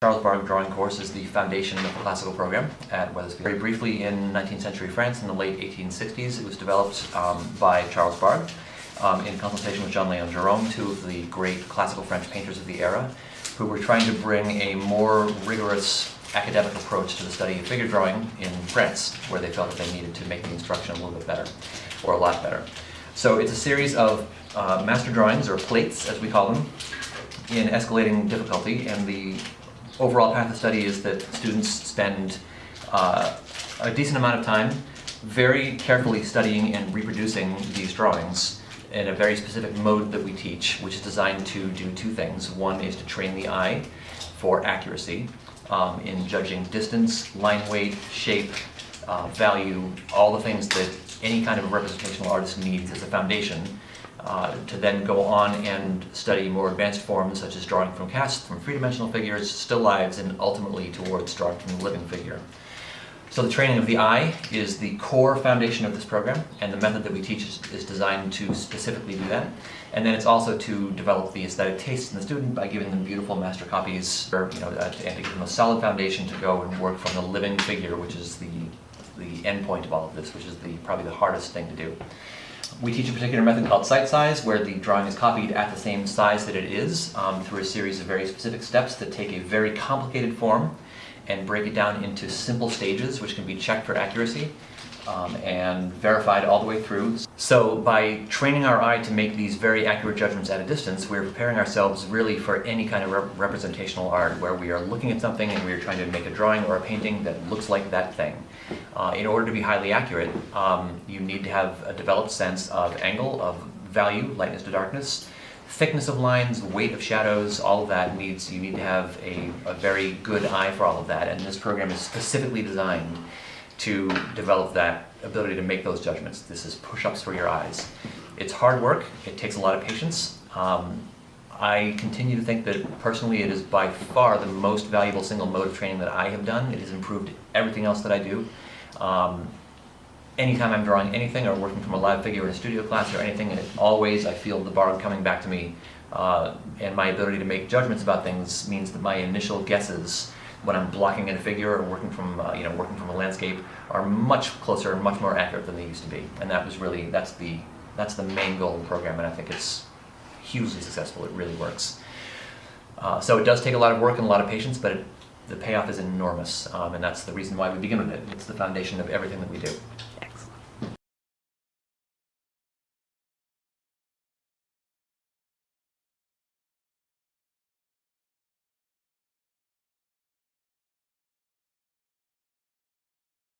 Charles Bargue Drawing course is the foundation of the classical program at Weathersfield. Very briefly, in 19th century France in the late 1860s, it was developed by Charles Bargue in consultation with Jean-Léon Gérôme, two of the great classical French painters of the era, who were trying to bring a more rigorous academic approach to the study of figure drawing in France, where they felt that they needed to make the instruction a little bit better, or a lot better. So it's a series of master drawings, or plates as we call them, in escalating difficulty, and the overall path of study is that students spend a decent amount of time very carefully studying and reproducing these drawings in a very specific mode that we teach, which is designed to do two things. One is to train the eye for accuracy in judging distance, line weight, shape, value, all the things that any kind of representational artist needs as a foundation to then go on and study more advanced forms such as drawing from casts, from three-dimensional figures, still lives, and ultimately towards drawing from the living figure. So the training of the eye is the core foundation of this program, and the method that we teach is designed to specifically do that. And then it's also to develop the aesthetic taste in the student by giving them beautiful master copies, and to give them a solid foundation to go and work from the living figure, which is the end point of all of this, which is probably the hardest thing to do. We teach a particular method called sight size, where the drawing is copied at the same size that it is through a series of very specific steps that take a very complicated form and break it down into simple stages, which can be checked for accuracy and verified all the way through. So by training our eye to make these very accurate judgments at a distance, we're preparing ourselves really for any kind of representational art, where we are looking at something and we are trying to make a drawing or a painting that looks like that thing. In order to be highly accurate, you need to have a developed sense of angle, of value, lightness to darkness, thickness of lines, weight of shadows. All of that you need to have a very good eye for all of that, and this program is specifically designed to develop that ability to make those judgments. This is push-ups for your eyes. It's hard work, it takes a lot of patience. I continue to think that personally it is by far the most valuable single mode of training that I have done. It has improved everything else that I do. Anytime I'm drawing anything or working from a live figure in a studio class or anything, and always I feel the Bargue coming back to me, and my ability to make judgments about things means that my initial guesses when I'm blocking in a figure or working from a landscape are much closer and much more accurate than they used to be. And that's the main goal of the program, and I think it's hugely successful. It really works. So it does take a lot of work and a lot of patience, but the payoff is enormous, and that's the reason why we begin with it. It's the foundation of everything that we do.